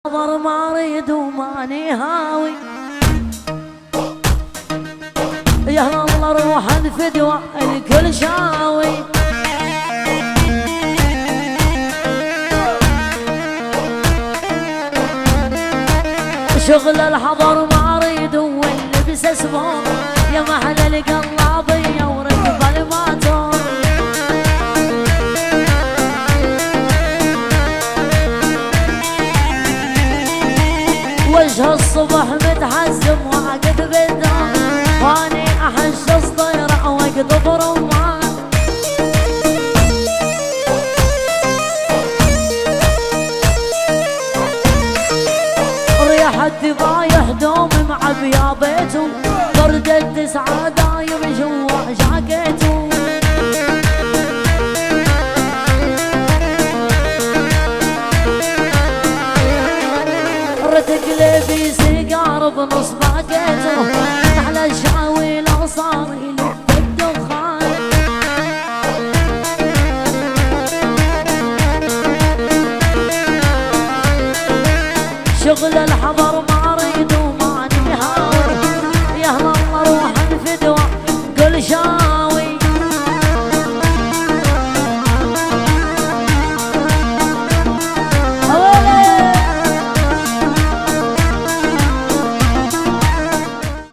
نظر ما اريد وماني هاوي يا الله روح الفدوى الكل شاوي شغل الحضر ما اريد واللبس اسمه يا محل القلابية وركب الماتور وجه الصبح متحزم واقف بالدار واني احشص طيرة واقطف رمان ريح الدبايح دوم مع بيابيته برد التسعة دايم جوا جاكيته تقلبي سيجار بنص باكيته على الشاوي لو صار لي